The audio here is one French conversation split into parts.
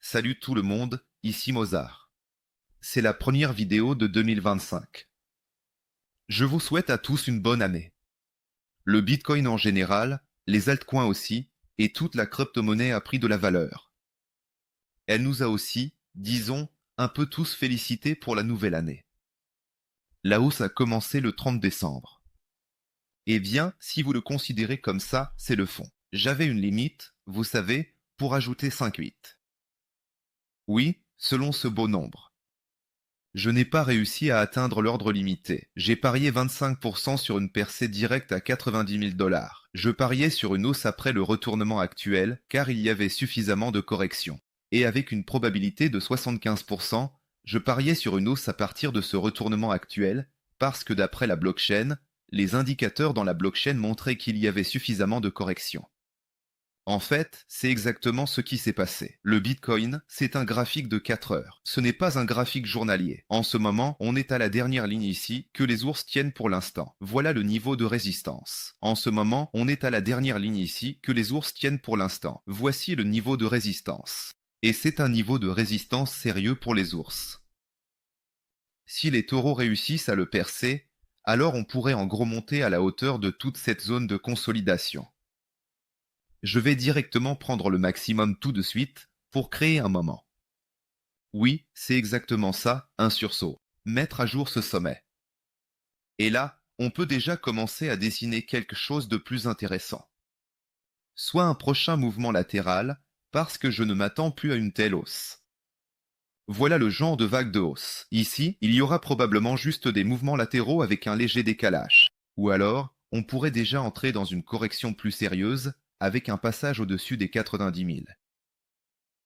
Salut tout le monde, ici Mozart. C'est la première vidéo de 2025. Je vous souhaite à tous une bonne année. Le Bitcoin en général, les altcoins aussi, et toute la crypto-monnaie a pris de la valeur. Elle nous a aussi, disons, un peu tous félicités pour la nouvelle année. La hausse a commencé le 30 décembre. Eh bien, si vous le considérez comme ça, c'est le fond. J'avais une limite, vous savez, pour ajouter 5,8. Oui, selon ce beau nombre. Je n'ai pas réussi à atteindre l'ordre limité. J'ai parié 25% sur une percée directe à 90 000 $. Je pariais sur une hausse après le retournement actuel, car il y avait suffisamment de corrections. Et avec une probabilité de 75%, je pariais sur une hausse à partir de ce retournement actuel, parce que d'après la blockchain, les indicateurs dans la blockchain montraient qu'il y avait suffisamment de corrections. En fait, c'est exactement ce qui s'est passé. Le Bitcoin, c'est un graphique de 4 heures. Ce n'est pas un graphique journalier. En ce moment, on est à la dernière ligne ici, que les ours tiennent pour l'instant. Voilà le niveau de résistance. En ce moment, on est à la dernière ligne ici, que les ours tiennent pour l'instant. Voici le niveau de résistance. Et c'est un niveau de résistance sérieux pour les ours. Si les taureaux réussissent à le percer, alors on pourrait en gros monter à la hauteur de toute cette zone de consolidation. Je vais directement prendre le maximum tout de suite pour créer un moment. Oui, c'est exactement ça, un sursaut. Mettre à jour ce sommet. Et là, on peut déjà commencer à dessiner quelque chose de plus intéressant. Soit un prochain mouvement latéral, parce que je ne m'attends plus à une telle hausse. Voilà le genre de vague de hausse. Ici, il y aura probablement juste des mouvements latéraux avec un léger décalage. Ou alors, on pourrait déjà entrer dans une correction plus sérieuse, avec un passage au-dessus des 90 000.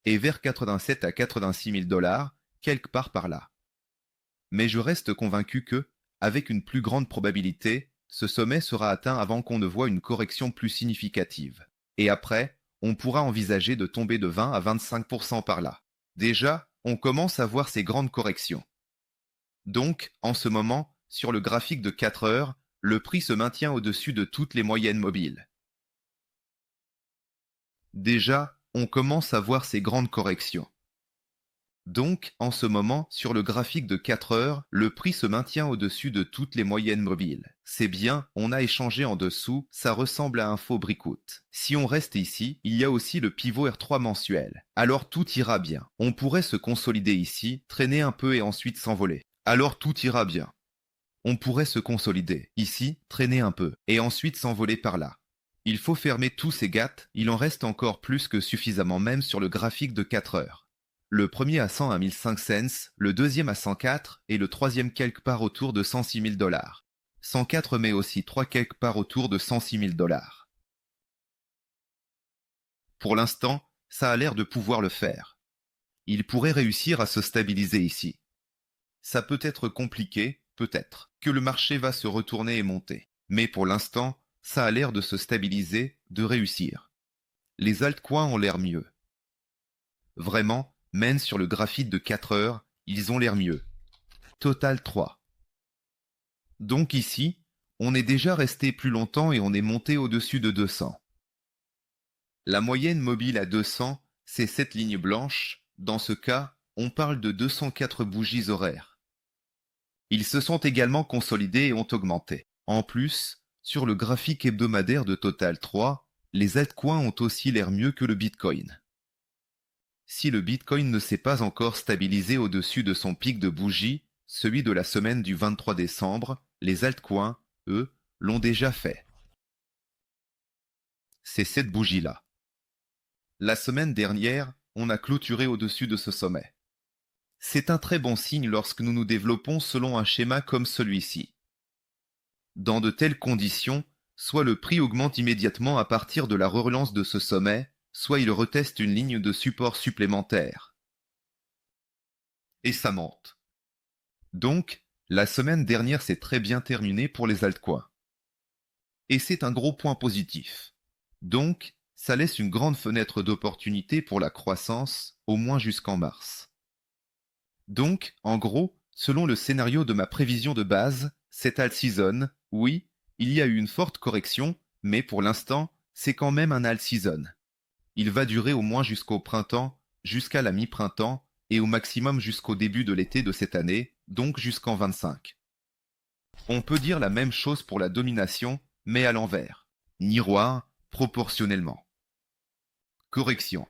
Et vers 87 à 86 000 $, quelque part par là. Mais je reste convaincu que, avec une plus grande probabilité, ce sommet sera atteint avant qu'on ne voie une correction plus significative. Et après, on pourra envisager de tomber de 20 à 25% par là. Déjà, on commence à voir ces grandes corrections. Donc, en ce moment, sur le graphique de 4 heures, le prix se maintient au-dessus de toutes les moyennes mobiles. Déjà, on commence à voir ces grandes corrections. Donc, en ce moment, sur le graphique de 4 heures, le prix se maintient au-dessus de toutes les moyennes mobiles. C'est bien, on a échangé en dessous, ça ressemble à un faux breakout. Si on reste ici, il y a aussi le pivot R3 mensuel. Alors tout ira bien. On pourrait se consolider ici, traîner un peu et ensuite s'envoler. Alors tout ira bien. On pourrait se consolider ici, traîner un peu, et ensuite s'envoler par là. Il faut fermer tous ces gaps, il en reste encore plus que suffisamment même sur le graphique de 4 heures. Le premier à 100 à 1005 cents, le deuxième à 104 et le troisième quelque part autour de 106 000 $. 104 mais aussi 3 quelque part autour de 106 000 $. Pour l'instant, ça a l'air de pouvoir le faire. Il pourrait réussir à se stabiliser ici. Ça peut être compliqué, peut-être, que le marché va se retourner et monter. Mais pour l'instant, ça a l'air de se stabiliser, de réussir. Les altcoins ont l'air mieux. Vraiment, même sur le graphique de 4 heures, ils ont l'air mieux. Total 3. Donc ici, on est déjà resté plus longtemps et on est monté au-dessus de 200. La moyenne mobile à 200, c'est cette ligne blanche. Dans ce cas, on parle de 204 bougies horaires. Ils se sont également consolidés et ont augmenté. En plus, sur le graphique hebdomadaire de Total 3, les altcoins ont aussi l'air mieux que le Bitcoin. Si le Bitcoin ne s'est pas encore stabilisé au-dessus de son pic de bougie, celui de la semaine du 23 décembre, les altcoins, eux, l'ont déjà fait. C'est cette bougie-là. La semaine dernière, on a clôturé au-dessus de ce sommet. C'est un très bon signe lorsque nous nous développons selon un schéma comme celui-ci. Dans de telles conditions, soit le prix augmente immédiatement à partir de la relance de ce sommet, soit il reteste une ligne de support supplémentaire. Et ça monte. Donc, la semaine dernière s'est très bien terminée pour les altcoins. Et c'est un gros point positif. Donc, ça laisse une grande fenêtre d'opportunité pour la croissance, au moins jusqu'en mars. Donc, en gros, selon le scénario de ma prévision de base, cette alt season, oui, il y a eu une forte correction, mais pour l'instant, c'est quand même un alt season. Il va durer au moins jusqu'au printemps, jusqu'à la mi-printemps et au maximum jusqu'au début de l'été de cette année, donc jusqu'en 25. On peut dire la même chose pour la domination, mais à l'envers. Miroir, proportionnellement. Correction.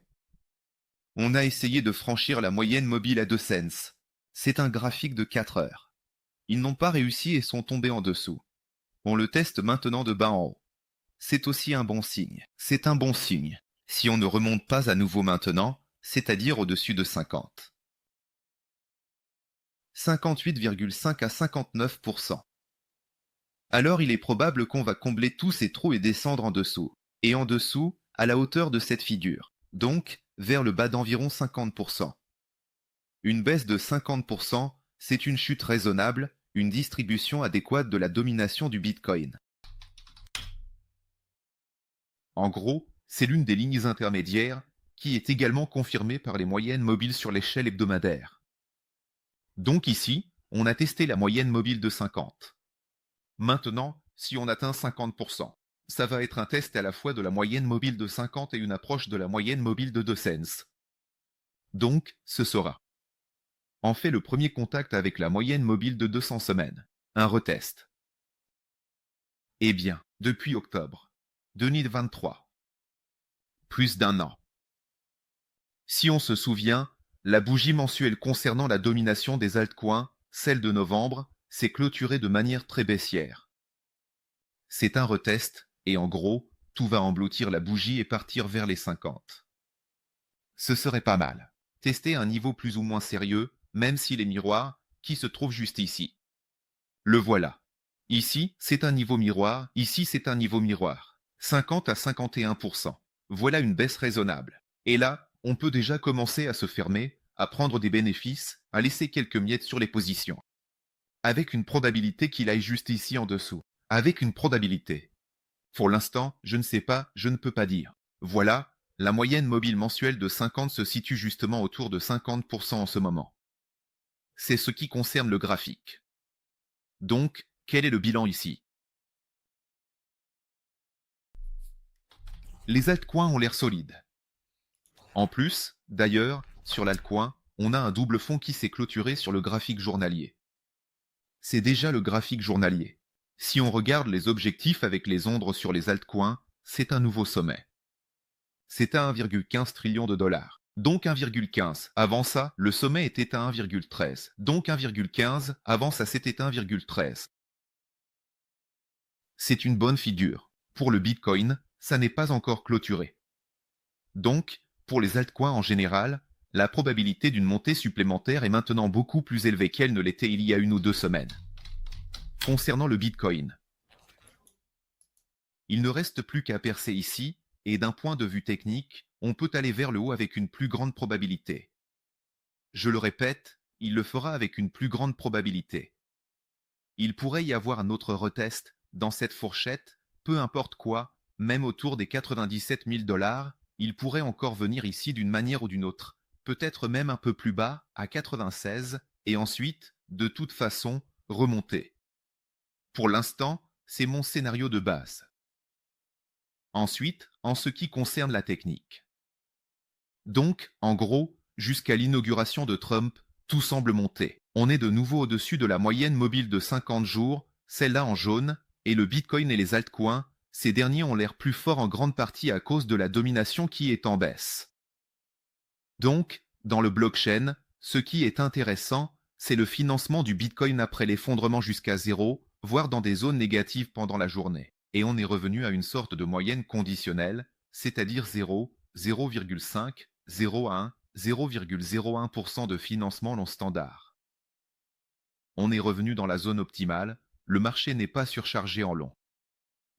On a essayé de franchir la moyenne mobile à 2 cents. C'est un graphique de 4 heures. Ils n'ont pas réussi et sont tombés en dessous. On le teste maintenant de bas en haut. C'est aussi un bon signe. C'est un bon signe. Si on ne remonte pas à nouveau maintenant, c'est-à-dire au-dessus de 50. 58,5 à 59%. Alors il est probable qu'on va combler tous ces trous et descendre en dessous. Et en dessous, à la hauteur de cette figure. Donc, vers le bas d'environ 50%. Une baisse de 50%, c'est une chute raisonnable, une distribution adéquate de la domination du Bitcoin. En gros, c'est l'une des lignes intermédiaires qui est également confirmée par les moyennes mobiles sur l'échelle hebdomadaire. Donc ici, on a testé la moyenne mobile de 50. Maintenant, si on atteint 50%, ça va être un test à la fois de la moyenne mobile de 50 et une approche de la moyenne mobile de 2 cents. Donc, ce sera en fait le premier contact avec la moyenne mobile de 200 semaines, un retest. Eh bien, depuis octobre 2023, plus d'un an. Si on se souvient, la bougie mensuelle concernant la domination des altcoins, celle de novembre, s'est clôturée de manière très baissière. C'est un retest, et en gros, tout va engloutir la bougie et partir vers les 50. Ce serait pas mal. Tester un niveau plus ou moins sérieux, même s'il est miroir, qui se trouve juste ici. Le voilà. Ici, c'est un niveau miroir, ici c'est un niveau miroir. 50 à 51%. Voilà une baisse raisonnable. Et là, on peut déjà commencer à se fermer, à prendre des bénéfices, à laisser quelques miettes sur les positions. Avec une probabilité qu'il aille juste ici en dessous. Avec une probabilité. Pour l'instant, je ne sais pas, je ne peux pas dire. Voilà, la moyenne mobile mensuelle de 50 se situe justement autour de 50% en ce moment. C'est ce qui concerne le graphique. Donc, quel est le bilan ici? Les altcoins ont l'air solides. En plus, d'ailleurs, sur l'altcoin, on a un double fond qui s'est clôturé sur le graphique journalier. C'est déjà le graphique journalier. Si on regarde les objectifs avec les ombres sur les altcoins, c'est un nouveau sommet. C'est à 1,15 trillion de dollars. Donc 1,15. Avant ça, le sommet était à 1,13. Donc 1,15. Avant ça, c'était 1,13. C'est une bonne figure. Pour le Bitcoin, ça n'est pas encore clôturé. Donc, pour les altcoins en général, la probabilité d'une montée supplémentaire est maintenant beaucoup plus élevée qu'elle ne l'était il y a 1 ou 2 semaines. Concernant le Bitcoin, il ne reste plus qu'à percer ici, et d'un point de vue technique, on peut aller vers le haut avec une plus grande probabilité. Je le répète, il le fera avec une plus grande probabilité. Il pourrait y avoir un autre retest dans cette fourchette, peu importe quoi, même autour des 97 000 dollars, il pourrait encore venir ici d'une manière ou d'une autre, peut-être même un peu plus bas, à 96, et ensuite, de toute façon, remonter. Pour l'instant, c'est mon scénario de base. Ensuite, en ce qui concerne la technique. Donc, en gros, jusqu'à l'inauguration de Trump, tout semble monter. On est de nouveau au-dessus de la moyenne mobile de 50 jours, celle-là en jaune, et le Bitcoin et les altcoins, ces derniers ont l'air plus forts en grande partie à cause de la domination qui est en baisse. Donc, dans le blockchain, ce qui est intéressant, c'est le financement du Bitcoin après l'effondrement jusqu'à zéro, voire dans des zones négatives pendant la journée. Et on est revenu à une sorte de moyenne conditionnelle, c'est-à-dire 0, 0,5, 0,1, 0,01% de financement non standard. On est revenu dans la zone optimale, le marché n'est pas surchargé en long.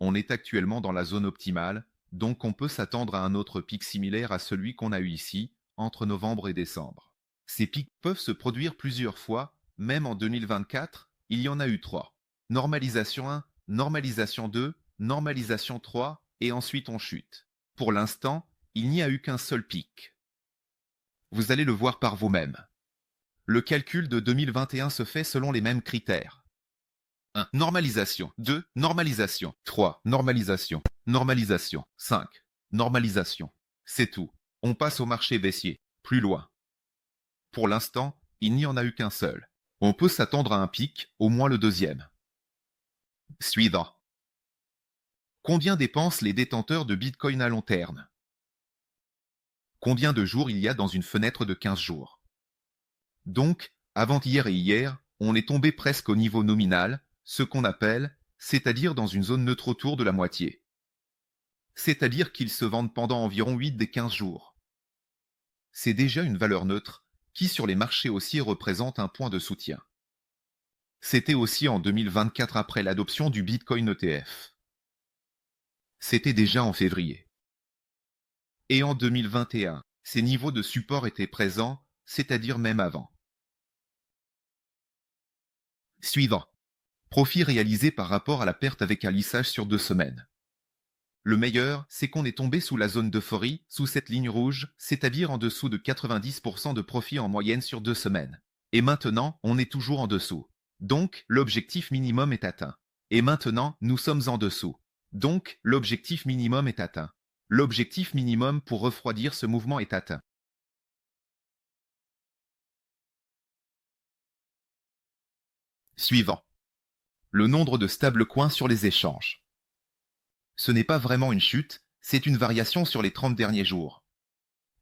On est actuellement dans la zone optimale, donc on peut s'attendre à un autre pic similaire à celui qu'on a eu ici, entre novembre et décembre. Ces pics peuvent se produire plusieurs fois, même en 2024, il y en a eu 3. Normalisation 1, normalisation 2, normalisation 3, et ensuite on chute. Pour l'instant, il n'y a eu qu'un seul pic. Vous allez le voir par vous-même. Le calcul de 2021 se fait selon les mêmes critères. 1. Normalisation. 2. Normalisation. 3. Normalisation. Normalisation. 5. Normalisation. C'est tout. On passe au marché baissier. plus loin. Pour l'instant, il n'y en a eu qu'un seul. On peut s'attendre à un pic, au moins le deuxième. Suivant. Combien dépensent les détenteurs de Bitcoin à long terme? Combien de jours il y a dans une fenêtre de 15 jours? Donc, avant-hier et hier, on est tombé presque au niveau nominal, ce qu'on appelle, c'est-à-dire dans une zone neutre autour de la moitié. C'est-à-dire qu'ils se vendent pendant environ 8 des 15 jours. C'est déjà une valeur neutre, qui sur les marchés haussiers représente un point de soutien. C'était aussi en 2024 après l'adoption du Bitcoin ETF. C'était déjà en février. Et en 2021, ces niveaux de support étaient présents, c'est-à-dire même avant. Suivant. Profit réalisé par rapport à la perte avec un lissage sur 2 semaines. Le meilleur, c'est qu'on est tombé sous la zone d'euphorie, sous cette ligne rouge, c'est-à-dire en dessous de 90% de profit en moyenne sur 2 semaines. Et maintenant, on est toujours en dessous. Donc, l'objectif minimum est atteint. Et maintenant, nous sommes en dessous. Donc, l'objectif minimum est atteint. L'objectif minimum pour refroidir ce mouvement est atteint. Suivant. Le nombre de stablecoins sur les échanges. Ce n'est pas vraiment une chute, c'est une variation sur les 30 derniers jours.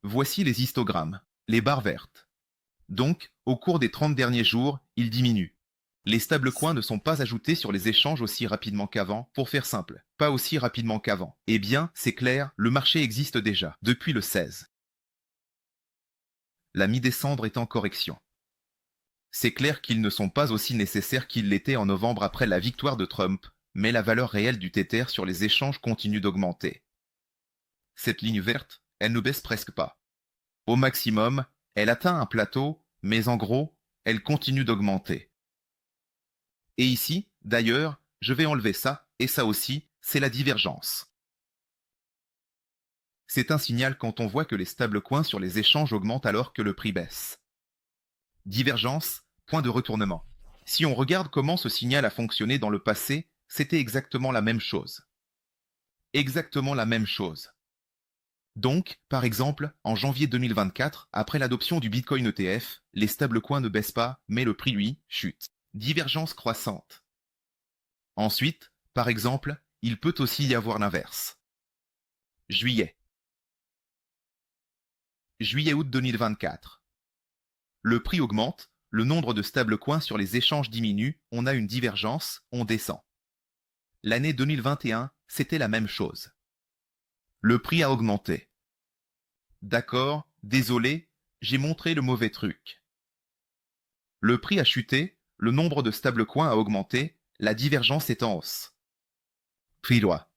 Voici les histogrammes, les barres vertes. Donc, au cours des 30 derniers jours, ils diminuent. Les stablecoins ne sont pas ajoutés sur les échanges aussi rapidement qu'avant, pour faire simple, pas aussi rapidement qu'avant. Eh bien, c'est clair, le marché existe déjà, depuis le 16. La mi-décembre est en correction. C'est clair qu'ils ne sont pas aussi nécessaires qu'ils l'étaient en novembre après la victoire de Trump, mais la valeur réelle du Tether sur les échanges continue d'augmenter. Cette ligne verte, elle ne baisse presque pas. Au maximum, elle atteint un plateau, mais en gros, elle continue d'augmenter. Et ici, d'ailleurs, je vais enlever ça, et ça aussi, c'est la divergence. C'est un signal quand on voit que les stablecoins sur les échanges augmentent alors que le prix baisse. Divergence, point de retournement. Si on regarde comment ce signal a fonctionné dans le passé, c'était exactement la même chose. Exactement la même chose. Donc, par exemple, en janvier 2024, après l'adoption du Bitcoin ETF, les stablecoins ne baissent pas, mais le prix, lui, chute. Divergence croissante. Ensuite, par exemple, il peut aussi y avoir l'inverse. Juillet. Juillet-août 2024. Le prix augmente, le nombre de stablecoins sur les échanges diminue, on a une divergence, on descend. L'année 2021, c'était la même chose. Le prix a augmenté. D'accord, désolé, j'ai montré le mauvais truc. Le prix a chuté, le nombre de stablecoins a augmenté, la divergence est en hausse. Prix loi.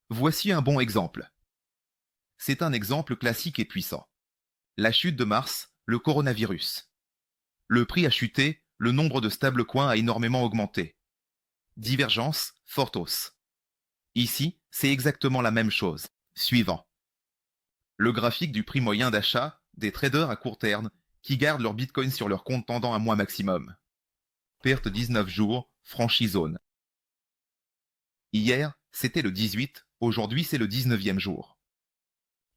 Voici un bon exemple. C'est un exemple classique et puissant. La chute de mars, le coronavirus. Le prix a chuté, le nombre de stablecoins a énormément augmenté. Divergence, forte hausse. Ici, c'est exactement la même chose. Suivant. Le graphique du prix moyen d'achat des traders à court terme qui gardent leur Bitcoin sur leur compte pendant un mois maximum. Perte 19 jours, franchie zone. Hier, c'était le 18, aujourd'hui c'est le 19e jour.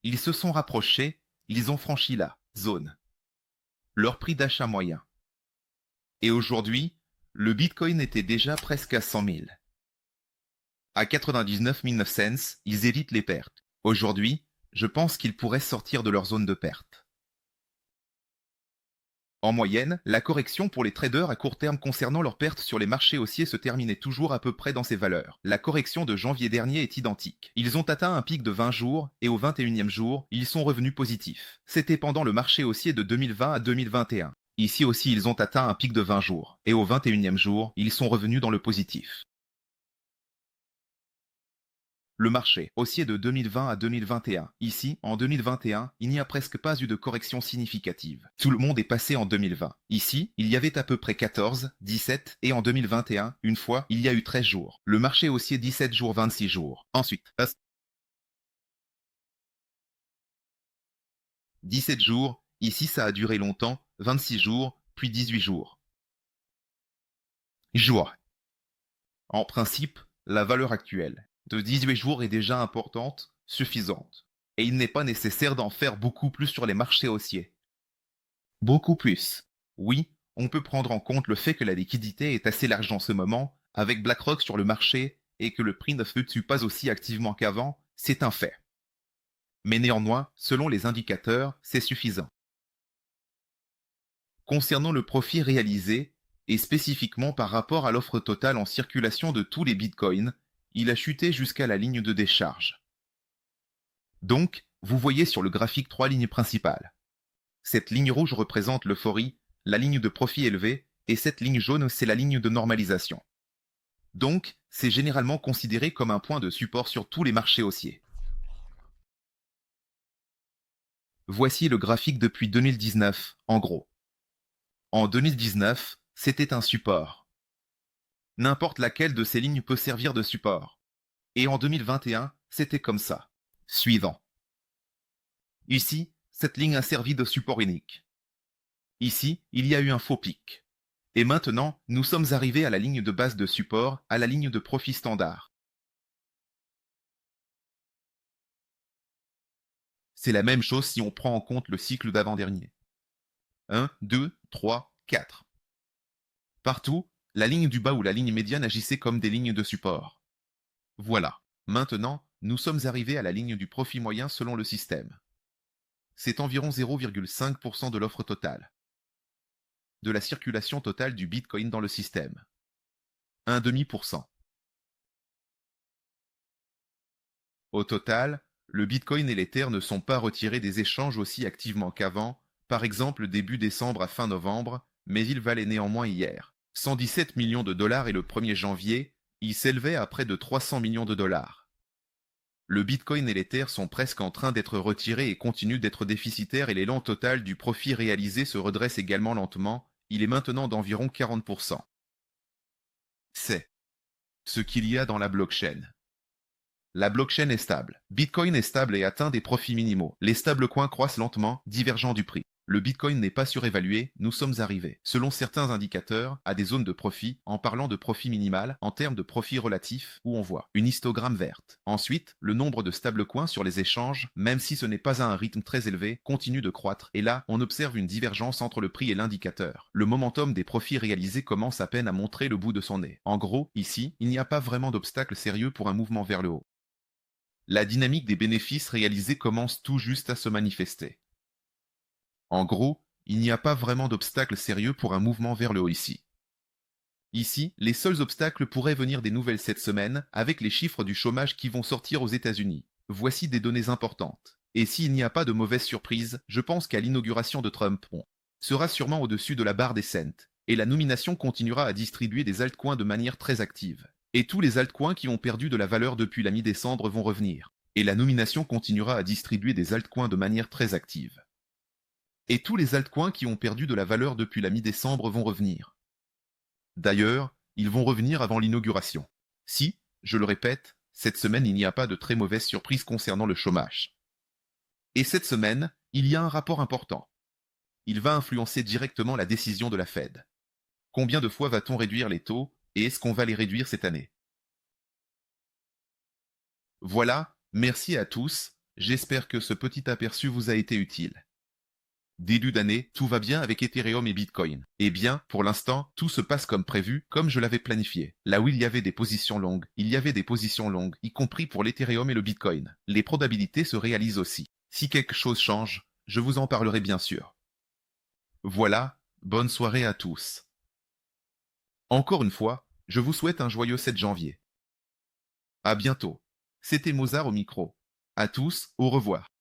Ils se sont rapprochés, ils ont franchi la zone. Leur prix d'achat moyen. Et aujourd'hui, le Bitcoin était déjà presque à 100 000. À 99 900 cents, ils évitent les pertes. Aujourd'hui, je pense qu'ils pourraient sortir de leur zone de perte. En moyenne, la correction pour les traders à court terme concernant leurs pertes sur les marchés haussiers se terminait toujours à peu près dans ces valeurs. La correction de janvier dernier est identique. Ils ont atteint un pic de 20 jours et au 21e jour, ils sont revenus positifs. C'était pendant le marché haussier de 2020 à 2021. Ici aussi, ils ont atteint un pic de 20 jours et au 21e jour, ils sont revenus dans le positif. Le marché haussier de 2020 à 2021. Ici, en 2021, il n'y a presque pas eu de correction significative. Tout le monde est passé en 2020. Ici, il y avait à peu près 14, 17, et en 2021, une fois, il y a eu 13 jours. Le marché haussier 17 jours, 26 jours. Ensuite, 17 jours, ici ça a duré longtemps, 26 jours, puis 18 jours. Jour. En principe, La valeur actuelle de 18 jours est déjà importante, suffisante. Et il n'est pas nécessaire d'en faire beaucoup plus sur les marchés haussiers. Beaucoup plus. Oui, on peut prendre en compte le fait que la liquidité est assez large en ce moment, avec BlackRock sur le marché, et que le prix ne fluctue pas aussi activement qu'avant, c'est un fait. Mais néanmoins, selon les indicateurs, c'est suffisant. Concernant le profit réalisé, et spécifiquement par rapport à l'offre totale en circulation de tous les bitcoins, il a chuté jusqu'à la ligne de décharge. Donc, vous voyez sur le graphique trois lignes principales. Cette ligne rouge représente l'euphorie, la ligne de profit élevé, et cette ligne jaune, c'est la ligne de normalisation. Donc, c'est généralement considéré comme un point de support sur tous les marchés haussiers. Voici le graphique depuis 2019, en gros. En 2019, c'était un support. N'importe laquelle de ces lignes peut servir de support. Et en 2021, c'était comme ça. Suivant. Ici, cette ligne a servi de support unique. Ici, il y a eu un faux pic. Et maintenant, nous sommes arrivés à la ligne de base de support, à la ligne de profit standard. C'est la même chose si on prend en compte le cycle d'avant-dernier. 1, 2, 3, 4. Partout, la ligne du bas ou la ligne médiane agissait comme des lignes de support. Voilà. Maintenant, nous sommes arrivés à la ligne du profit moyen selon le système. C'est environ 0,5% de l'offre totale. De la circulation totale du Bitcoin dans le système. 1,5%. Au total, le Bitcoin et l'Ether ne sont pas retirés des échanges aussi activement qu'avant, par exemple début décembre à fin novembre, mais ils valaient néanmoins hier 117 millions de dollars et le 1er janvier, ils s'élevaient à près de 300 millions de dollars. Le Bitcoin et l'Ether sont presque en train d'être retirés et continuent d'être déficitaires et l'élan total du profit réalisé se redresse également lentement, il est maintenant d'environ 40%. C'est ce qu'il y a dans la blockchain. La blockchain est stable. Bitcoin est stable et atteint des profits minimaux. Les stablecoins croissent lentement, divergent du prix. Le Bitcoin n'est pas surévalué, nous sommes arrivés, selon certains indicateurs, à des zones de profit, en parlant de profit minimal, en termes de profit relatif, où on voit une histogramme verte. Ensuite, le nombre de stablecoins sur les échanges, même si ce n'est pas à un rythme très élevé, continue de croître, et là, on observe une divergence entre le prix et l'indicateur. Le momentum des profits réalisés commence à peine à montrer le bout de son nez. En gros, ici, il n'y a pas vraiment d'obstacle sérieux pour un mouvement vers le haut. La dynamique des bénéfices réalisés commence tout juste à se manifester. En gros, il n'y a pas vraiment d'obstacle sérieux pour un mouvement vers le haut ici. Ici, les seuls obstacles pourraient venir des nouvelles cette semaine, avec les chiffres du chômage qui vont sortir aux États-Unis. Voici des données importantes. Et s'il n'y a pas de mauvaise surprise, je pense qu'à l'inauguration de Trump, on sera sûrement au-dessus de la barre des cents, et la nomination continuera à distribuer des altcoins de manière très active. Et tous les altcoins qui ont perdu de la valeur depuis la mi-décembre vont revenir. Et la nomination continuera à distribuer des altcoins de manière très active. Et tous les altcoins qui ont perdu de la valeur depuis la mi-décembre vont revenir. D'ailleurs, ils vont revenir avant l'inauguration. Si, je le répète, cette semaine il n'y a pas de très mauvaise surprise concernant le chômage. Et cette semaine, il y a un rapport important. Il va influencer directement la décision de la Fed. Combien de fois va-t-on réduire les taux, et est-ce qu'on va les réduire cette année? Voilà, merci à tous, j'espère que ce petit aperçu vous a été utile. Début d'année, tout va bien avec Ethereum et Bitcoin. Eh bien, pour l'instant, tout se passe comme prévu, comme je l'avais planifié. Là où il y avait des positions longues, il y avait des positions longues, y compris pour l'Ethereum et le Bitcoin. Les probabilités se réalisent aussi. Si quelque chose change, je vous en parlerai bien sûr. Voilà, bonne soirée à tous. Encore une fois, je vous souhaite un joyeux 7 janvier. À bientôt. C'était Mozart au micro. À tous, au revoir.